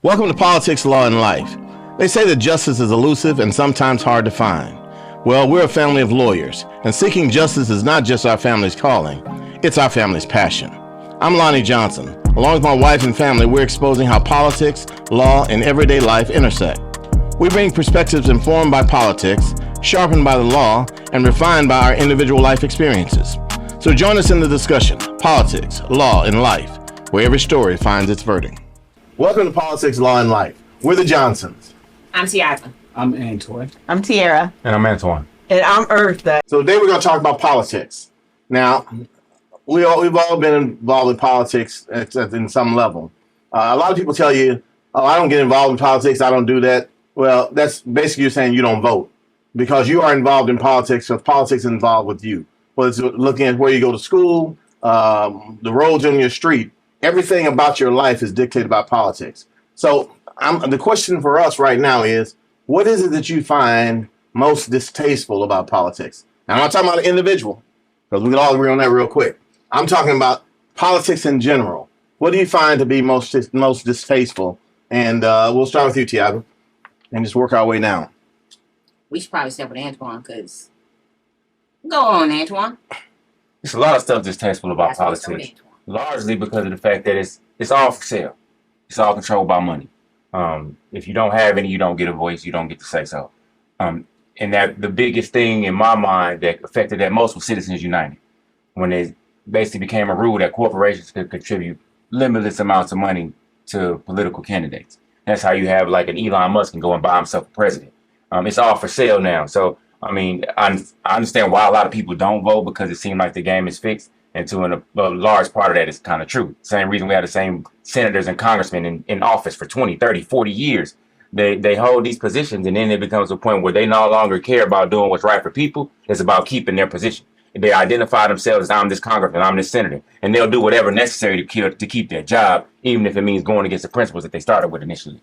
Welcome to Politics, Law, and Life. They say that justice is elusive and sometimes hard to find. Well, we're a family of lawyers, and seeking justice is not just our family's calling, it's our family's passion. I'm Lonnie Johnson. Along with my wife and family, we're exposing how politics, law, and everyday life intersect. We bring perspectives informed by politics, sharpened by the law, and refined by our individual life experiences. So join us in the discussion, Politics, Law, and Life, where every story finds its verdict. Welcome to Politics, Law, and Life. We're the Johnsons. I'm Tiera. I'm Antoy. I'm Tiera. And I'm Antoine. And I'm Eartha. So today we're going to talk about politics. Now, we've all been involved with politics in some level. A lot of people tell you, oh, I don't get involved in politics, I don't do that. Well, that's basically you saying you don't vote because you are involved in politics, so politics is involved with you. Whether it's looking at where you go to school, the roads on your street, everything about your life is dictated by politics. So the question for us right now is, what is it that you find most distasteful about politics? Now, I'm not talking about an individual, because we can all agree on that real quick. I'm talking about politics in general. What do you find to be most distasteful? And we'll start with you, Tiera, and just work our way down. We should probably start with Antoine, because... Go on, Antoine. There's a lot of stuff distasteful about politics. Largely because of the fact that it's all for sale. It's all controlled by money. If you don't have any, you don't get a voice, you don't get to say so. And that the biggest thing in my mind that affected that most was Citizens United, when it basically became a rule that corporations could contribute limitless amounts of money to political candidates. That's how you have like an Elon Musk can go and buy himself a president. It's all for sale now. So, I mean, I understand why a lot of people don't vote, because it seems like the game is fixed. And to a large part of that is kind of true. Same reason we had the same senators and congressmen in office for 20, 30, 40 years. They hold these positions, and then it becomes a point where they no longer care about doing what's right for people. It's about keeping their position. They identify themselves as, I'm this congressman, I'm this senator, and they'll do whatever necessary to keep their job, even if it means going against the principles that they started with initially.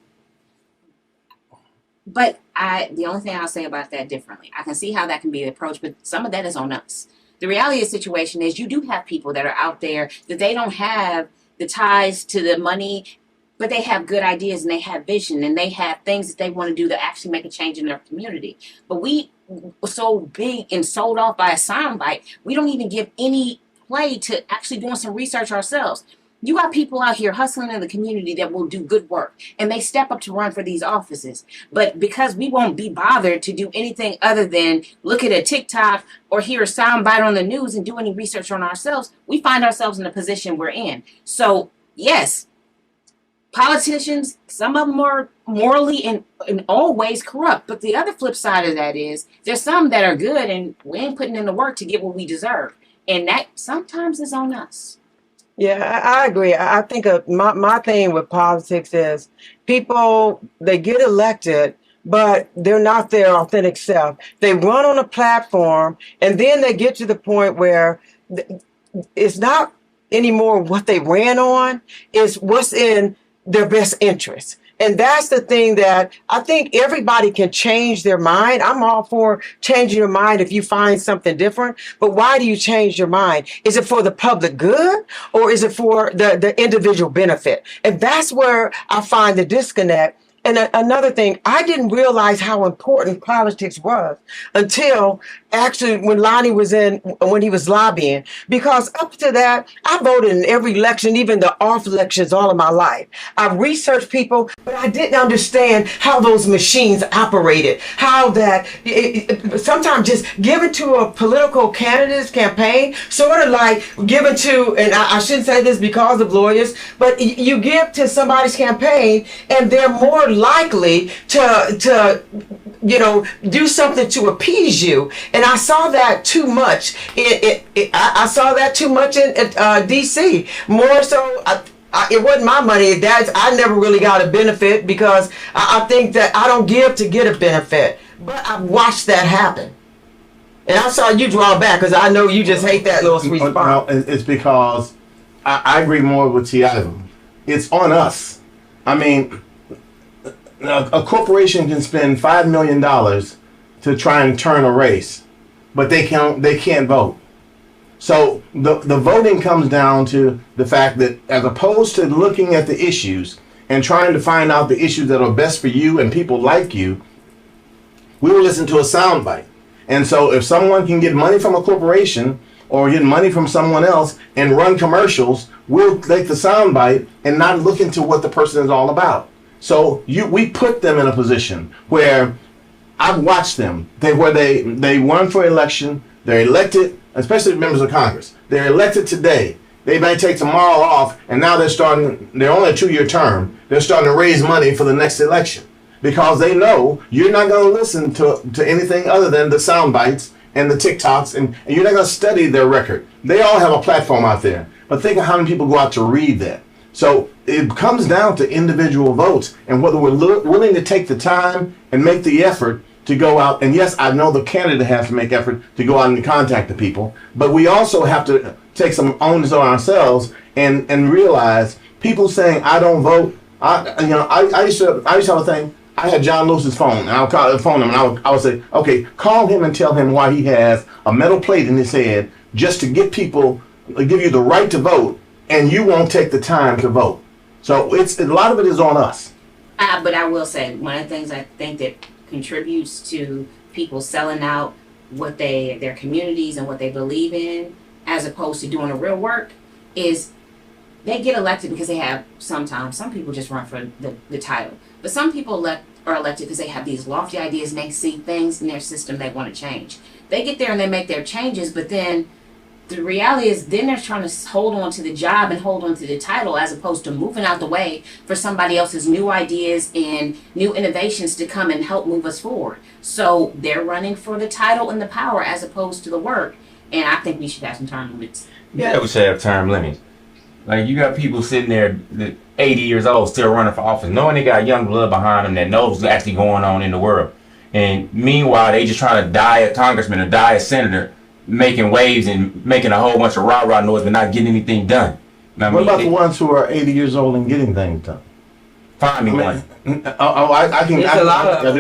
But the only thing I'll say about that differently, I can see how that can be approached, but some of that is on us. The reality of the situation is you do have people that are out there that they don't have the ties to the money, but they have good ideas and they have vision and they have things that they want to do to actually make a change in their community. But we were so big and sold off by a soundbite, we don't even give any play to actually doing some research ourselves. You got people out here hustling in the community that will do good work, and they step up to run for these offices. But because we won't be bothered to do anything other than look at a TikTok or hear a soundbite on the news and do any research on ourselves, we find ourselves in the position we're in. So, yes, politicians, some of them are morally and in all ways corrupt. But the other flip side of that is there's some that are good, and we ain't putting in the work to get what we deserve. And that sometimes is on us. Yeah, I agree. I think my thing with politics is people, they get elected, but they're not their authentic self. They run on a platform, and then they get to the point where it's not anymore what they ran on, it's what's in their best interest. And that's the thing that I think everybody can change their mind. I'm all for changing your mind if you find something different. But why do you change your mind? Is it for the public good, or is it for the individual benefit? And that's where I find the disconnect. And another thing, I didn't realize how important politics was until actually when Lonnie was when he was lobbying. Because up to that, I voted in every election, even the off elections, all of my life. I researched people, but I didn't understand how those machines operated. How that sometimes just given to a political candidate's campaign, sort of like given to, and I shouldn't say this because of lawyers, but you give to somebody's campaign, and they're more likely to do something to appease you. And I saw that too much. I saw that too much in D.C. More so, it wasn't my money. I never really got a benefit because I think that I don't give to get a benefit. But I watched that happen. And I saw you draw back because I know you just hate that little sweet spot. No, it's because I agree more with Tiera. It's on us. I mean, a corporation can spend $5 million to try and turn a race, but they can't vote. So the voting comes down to the fact that as opposed to looking at the issues, and trying to find out the issues that are best for you and people like you, we will listen to a soundbite. And so if someone can get money from a corporation or get money from someone else and run commercials, we'll take the soundbite and not look into what the person is all about. So we put them in a position where I've watched them. They run for election, they're elected, especially members of Congress. They're elected today. They may take tomorrow off, and now they're only a 2-year term. They're starting to raise money for the next election because they know you're not going to listen to anything other than the sound bites and the TikToks, and you're not going to study their record. They all have a platform out there, but think of how many people go out to read that. So it comes down to individual votes and whether we're willing to take the time and make the effort to go out. And yes, I know the candidate has to make effort to go out and contact the people, but we also have to take some onus on ourselves and realize people saying I don't vote. I used to have a thing. I had John Lewis's phone, and I would call the phone him, and I would say, okay, call him and tell him why he has a metal plate in his head just to get people, give you the right to vote, and you won't take the time to vote. So a lot of it is on us. But I will say, one of the things I think that contributes to people selling out their communities and what they believe in, as opposed to doing the real work, is they get elected because they have some people just run for the title. But some people are elected because they have these lofty ideas and they see things in their system they want to change. They get there and they make their changes, but then the reality is then they're trying to hold on to the job and hold on to the title as opposed to moving out the way for somebody else's new ideas and new innovations to come and help move us forward. So they're running for the title and the power as opposed to the work. And I think we should have some term limits. Yeah, we should have term limits. Like, you got people sitting there that 80 years old still running for office, knowing they got young blood behind them that knows what's actually going on in the world. And meanwhile, they just trying to die a congressman or die a senator, making waves and making a whole bunch of rah-rah noise but not getting anything done. What about the ones who are 80 years old and getting things done? Find me one. There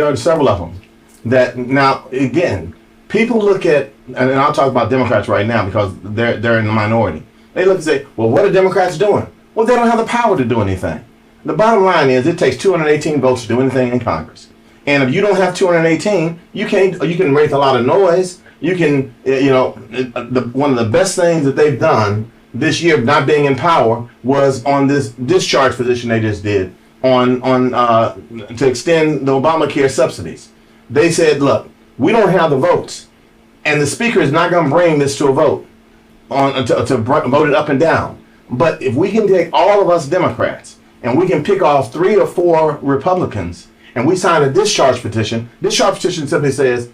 are several of them. That now, again, people look at, and I'll talk about Democrats right now because they're in the minority. They look and say, well, what are Democrats doing? Well, they don't have the power to do anything. The bottom line is it takes 218 votes to do anything in Congress. And if you don't have 218, you can make a lot of noise. You can, one of the best things that they've done this year, not being in power, was on this discharge position they just did to extend the Obamacare subsidies. They said, look, we don't have the votes, and the speaker is not going to bring this to a vote to vote it up and down. But if we can take all of us Democrats and we can pick off 3 or 4 Republicans and we sign a discharge petition simply says,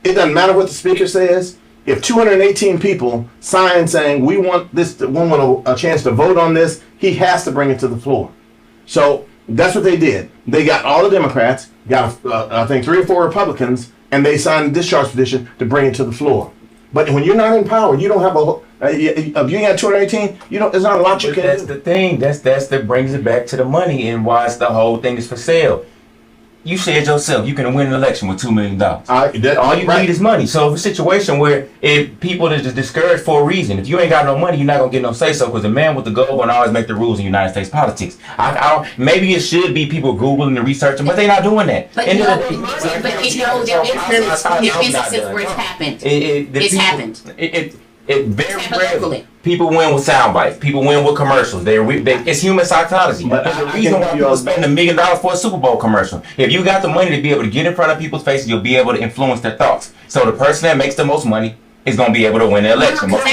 it doesn't matter what the speaker says. If 218 people sign saying we want a chance to vote on this, he has to bring it to the floor. So that's what they did. They got all the Democrats, got I think 3 or 4 Republicans, and they signed a discharge petition to bring it to the floor. But when you're not in power, you don't have if you ain't 218, there's not a lot you can do. That's the thing. That brings it back to the money and why the whole thing is for sale. You said yourself you can win an election with $2 million. All you need is money. So it's a situation where if people are just discouraged for a reason. If you ain't got no money, you're not gonna get no say so because the man with the gold gonna always make the rules in United States politics. Maybe it should be people Googling and researching, but they're not doing that. But there are instances where it's happened. It's happened. It very rarely. People win with sound bites. People win with commercials. It's human psychology. But there's a reason why people spend $1 million for a Super Bowl commercial. If you got the money to be able to get in front of people's faces, you'll be able to influence their thoughts. So the person that makes the most money is going to be able to win the election. Not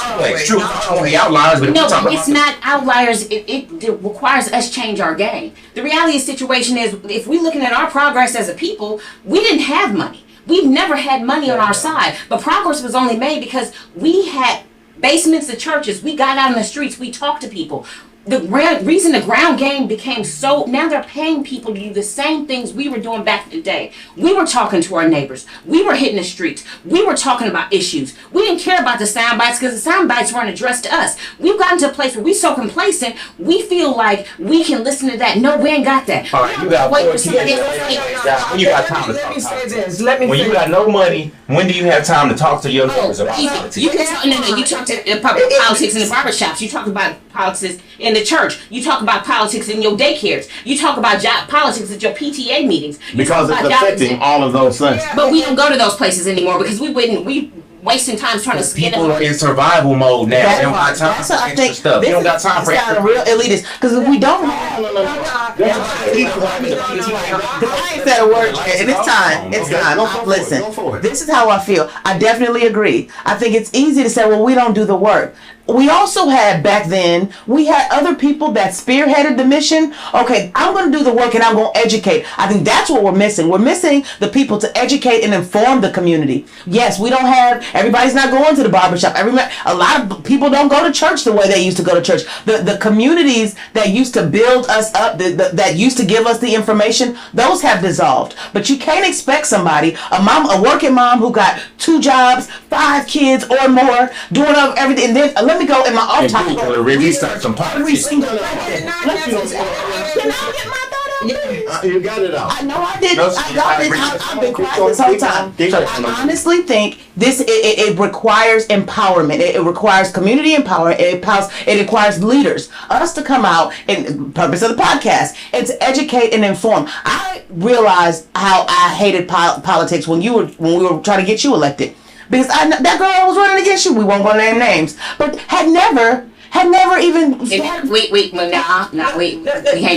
always. True. Outliers, but it's not outliers. It requires us change our game. The reality of the situation is, if we're looking at our progress as a people, we didn't have money. We've never had money on our side, but progress was only made because we had basements of churches. We got out in the streets. We talked to people. The reason the ground game became so, now they're paying people to do the same things we were doing back in the day. We were talking to our neighbors. We were hitting the streets. We were talking about issues. We didn't care about the sound bites because the sound bites weren't addressed to us. We've gotten to a place where we're so complacent, we feel like we can listen to that. No, we ain't got that. All right, you got wait for somebody when you got time to talk. Let me say this. When you got no money, when do you have time to talk to your neighbors about politics? You can talk. No, you talk to politics in the barbershops. You talk about politics in in the church. You talk about politics in your daycares. You talk about job politics at your PTA meetings. Because it's affecting all of those things. But we don't go to those places anymore because we wasting time trying to spin People up. are in survival mode now. That's They don't why- got time that's for what I extra think. stuff. They don't got time for It's kind extra. of real elitist because if we don't have, I ain't said a word yet, and it's time. It's Okay, time. go for it. Listen, Go for it. this is how I feel. I definitely agree. I think it's easy to say, well, we don't do the work. We also had back then, we had other people that spearheaded the mission. Okay, I'm going to do the work and I'm going to educate. I think that's what we're missing. We're missing the people to educate and inform the community. Yes, we don't have, everybody's not going to the barbershop. A lot of people don't go to church the way they used to go to church. The communities that used to build us up, that used to give us the information, those have dissolved. But you can't expect somebody, a working mom who got 2 jobs, 5 kids or more, doing everything, and then let me go in my off time. Research some Every politics. single Can I get my thought out? You got it out. I know I did. No, I've been quiet this whole time. Keep So going. I honestly think it requires empowerment. It requires community empowerment. It requires leaders, us to come out, and purpose of the podcast, and to educate and inform. I realized how I hated politics when we were trying to get you elected. Because that girl I was running against you, we won't go name names, but had never even. Wait, we can't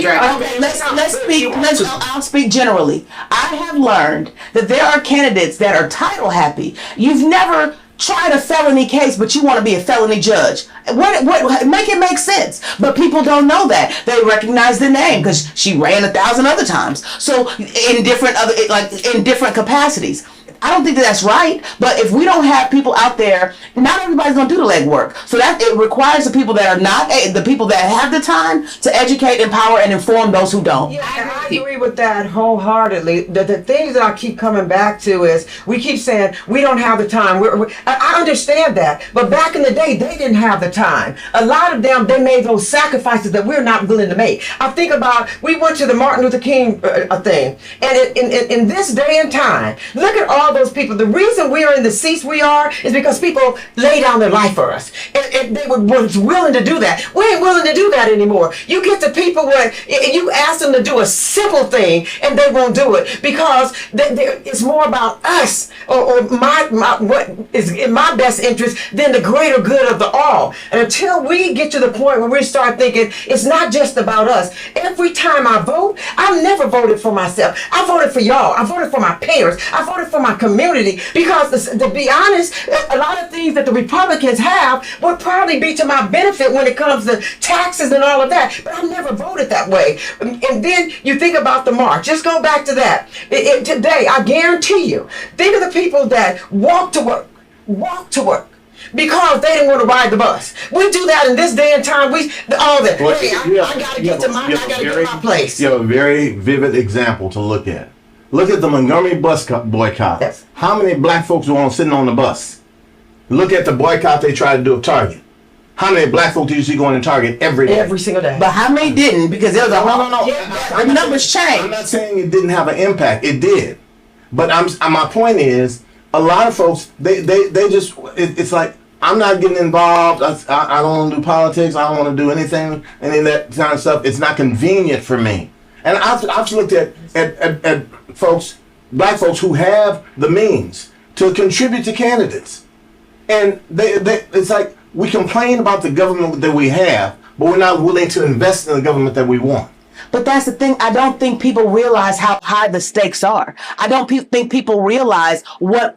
drag. Okay, let's speak. I'll speak generally. I have learned that there are candidates that are title happy. You've never tried a felony case, but you want to be a felony judge. What make it make sense? But people don't know that. They recognize the name because she ran 1,000 other times. So in different capacities. I don't think that's right, but if we don't have people out there, not everybody's going to do the legwork. So that it requires the people that are not, the people that have the time to educate, empower, and inform those who don't. Yeah, I agree with that wholeheartedly. The things that I keep coming back to is we keep saying we don't have the time. I understand that, but back in the day, they didn't have the time. A lot of them, they made those sacrifices that we're not willing to make. I think about, we went to the Martin Luther King thing, and in this day and time, look at all those people. The reason we are in the seats we are is because people lay down their life for us, and they were willing to do that. We ain't willing to do that anymore. You get to people where you ask them to do a simple thing and they won't do it because it's more about us or what is in my best interest than the greater good of the all. And until we get to the point where we start thinking it's not just about us. Every time I vote, I've never voted for myself. I voted for y'all. I voted for my parents. I voted for my community because, to be honest, a lot of things that the Republicans have would probably be to my benefit when it comes to taxes and all of that. But I never voted that way. And then you think about the march. Just go back to that. Today, I guarantee you, think of the people that walk to work because they didn't want to ride the bus. We do that in this day and time. I gotta get to my place. You have a very vivid example to look at. Look at the Montgomery bus boycott. Yes. How many black folks were sitting on the bus? Look at the boycott they tried to do at Target. How many black folks do you see going to Target every day? Every single day. But how many didn't? Because there was a whole No. numbers changed. I'm not saying it didn't have an impact. It did. But my point is, a lot of folks, they just, it's like, I'm not getting involved. I don't want to do politics. I don't want to do any of that kind of stuff. It's not convenient for me. And I've looked at folks, black folks who have the means to contribute to candidates. And it's like we complain about the government that we have, but we're not willing to invest in the government that we want. But that's the thing. I don't think people realize how high the stakes are. I don't think people realize what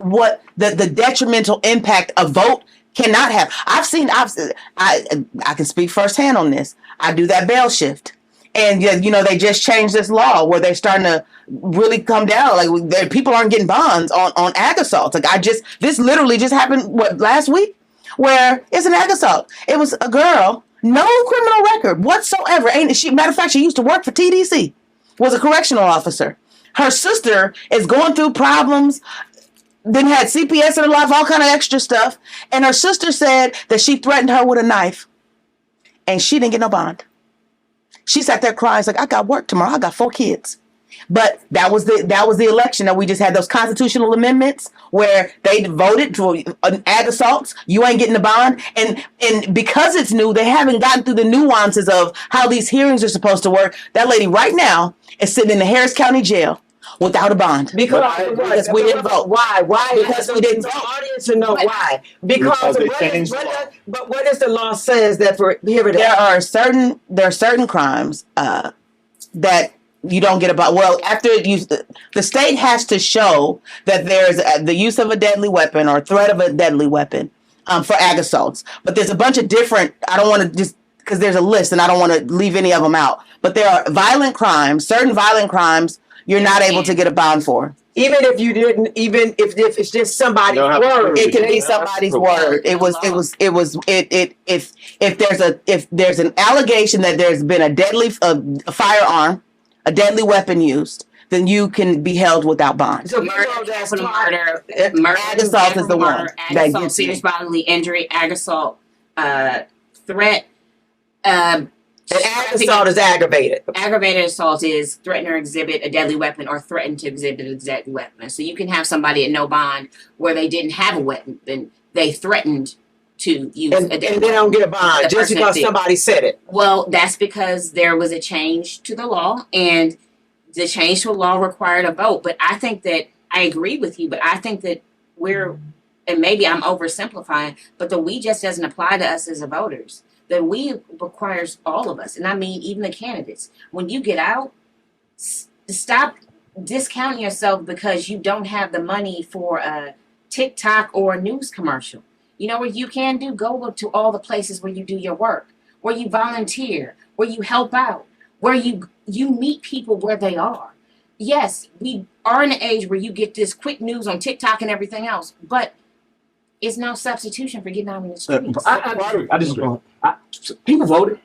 the detrimental impact a vote cannot have. I can speak firsthand on this. I do that bail shift. And they just changed this law where they're starting to really come down. Like people aren't getting bonds on ag assaults. This literally just happened last week, where it's an ag assault. It was a girl, no criminal record whatsoever. Matter of fact, she used to work for TDC. Was a correctional officer. Her sister is going through problems. Then had CPS in her life, all kind of extra stuff. And her sister said that she threatened her with a knife, and she didn't get no bond. She sat there crying, like, I got work tomorrow. I got 4 kids. But that was the election that we just had, those constitutional amendments where they voted for ag assaults. You ain't getting a bond, and because it's new, they haven't gotten through the nuances of how these hearings are supposed to work. That lady right now is sitting in the Harris County Jail without a bond Because we didn't vote. Why? Because we didn't the vote. audience to know why. Because they what changed the law. but what is the law says that prohibit There are certain crimes that you don't get about. Well, after the state has to show that there's the use of a deadly weapon or threat of a deadly weapon for ag assaults. But there's a bunch of different. I don't want to just because there's a list and I don't want to leave any of them out. But there are violent crimes, certain violent crimes you're not able to get a bond for. Even if you didn't, even if it's just somebody's word, It can be somebody's word. If there's an allegation that there's been a firearm, a deadly weapon used, then you can be held without bond. So Murder, murder, ag assault is the one ag that assault, gets serious you. bodily injury, ag assault, threat. an ag assault is aggravated. Aggravated assault is threaten or exhibit a deadly weapon or threaten to exhibit a deadly weapon. So you can have somebody at no bond where they didn't have a weapon, then they threatened to use And a deadly they don't get a bond The just person because did. somebody said it. Well, that's because there was a change to the law, and the change to the law required a vote. But I think that I agree with you, but I think that and maybe I'm oversimplifying, but the we just doesn't apply to us as voters. The we requires all of us, and I mean even the candidates. When you get out, stop discounting yourself because you don't have the money for a TikTok or a news commercial. You know what you can do? Go to all the places where you do your work, where you volunteer, where you help out, where you meet people where they are. Yes, we are in an age where you get this quick news on TikTok and everything else, but it's no substitution for getting out in the streets. I disagree. People voted.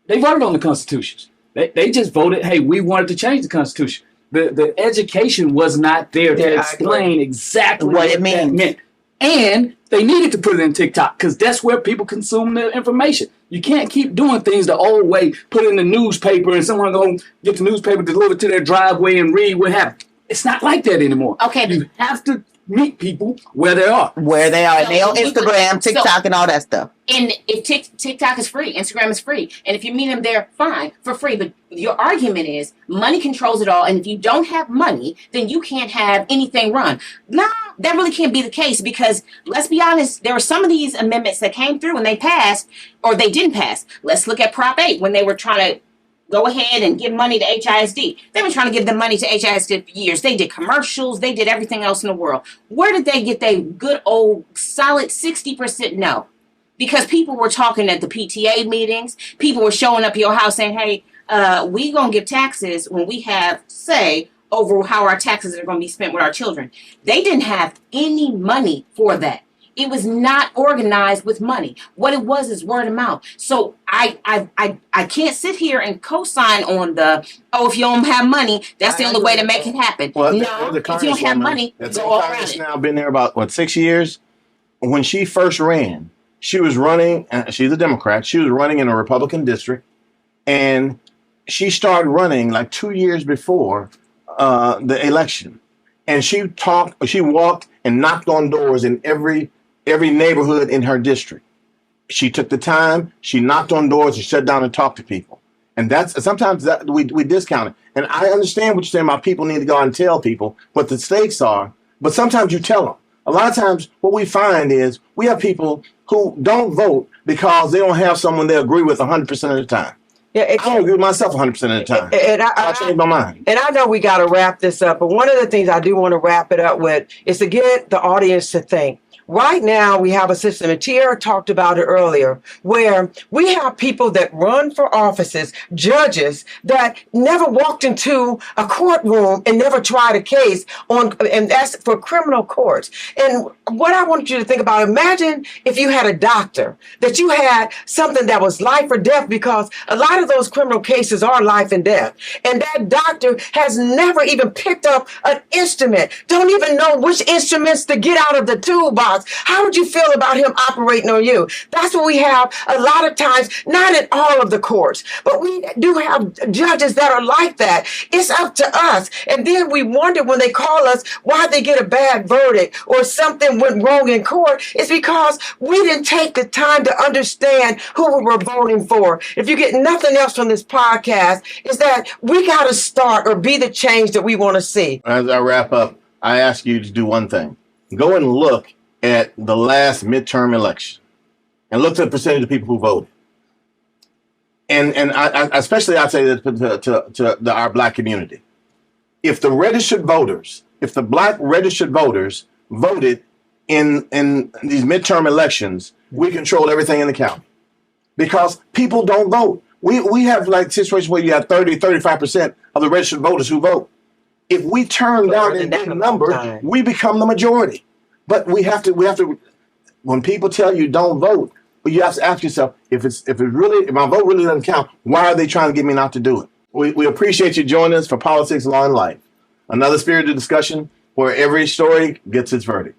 They voted on the Constitution. They just voted, hey, we wanted to change the Constitution. The education was not there to explain exactly What it that means. meant. And they needed to put it in TikTok because that's where people consume the information. You can't keep doing things the old way, put it in the newspaper and someone go get the newspaper delivered to their driveway and read what happened. It's not like that anymore. Okay. You have to meet people where they are. Where they are. So They on we would- Instagram, TikTok, and all that stuff. And if TikTok is free, Instagram is free, and if you meet them there, fine, for free. But your argument is money controls it all, and if you don't have money, then you can't have anything run. No, that really can't be the case because let's be honest, there were some of these amendments that came through and they passed or they didn't pass. Let's look at Prop 8 when they were trying to go ahead and give money to HISD. They've been trying to give them money to HISD for years. They did commercials. They did everything else in the world. Where did they get their good old solid 60% no? Because people were talking at the PTA meetings. People were showing up at your house saying, hey, we going to give taxes when we have say over how our taxes are going to be spent with our children. They didn't have any money for that. It was not organized with money. What it was is word of mouth. So I can't sit here and co-sign on if you don't have money, that's the only way to make it happen. Well, no, if you don't have money, go all around Congress it. now been there about 6 years. When she first ran, she was running. She's a Democrat. She was running in a Republican district, and she started running like 2 years before the election. And she walked and knocked on doors in every neighborhood in her district. She took the time, she knocked on doors, she sat down and talked to people. And that's sometimes that we discount it. And I understand what you're saying about people need to go out and tell people what the stakes are, but sometimes you tell them. A lot of times what we find is we have people who don't vote because they don't have someone they agree with 100% of the time. Yeah, I don't agree with myself 100% of the time. And I change my mind. And I know we got to wrap this up, but one of the things I do want to wrap it up with is to get the audience to think. Right now, we have a system, and Tiera talked about it earlier, where we have people that run for offices, judges that never walked into a courtroom and never tried a case and that's for criminal courts. And what I want you to think about, imagine if you had a doctor, that you had something that was life or death, because a lot of those criminal cases are life and death. And that doctor has never even picked up an instrument, don't even know which instruments to get out of the toolbox. boss, how would you feel about him operating on you? That's what we have a lot of times, not in all of the courts, but we do have judges that are like that. It's up to us. And then we wonder when they call us why they get a bad verdict or something went wrong in court. It's because we didn't take the time to understand who we were voting for. If you get nothing else from this podcast, is that we got to start or be the change that we want to see. As I wrap up, I ask you to do one thing. Go and look at the last midterm election and look at the percentage of people who voted. And I especially I'd say that to our black community. If the registered voters, if the black registered voters voted in these midterm elections, we control everything in the county. Because people don't vote. We have like situations where you have 35% of the registered voters who vote. If we turn down in that number, we become the majority. But we have to, when people tell you don't vote, you have to ask yourself, if my vote really doesn't count, why are they trying to get me not to do it? We appreciate you joining us for Politics, Law, and Life. Another spirited discussion where every story gets its verdict.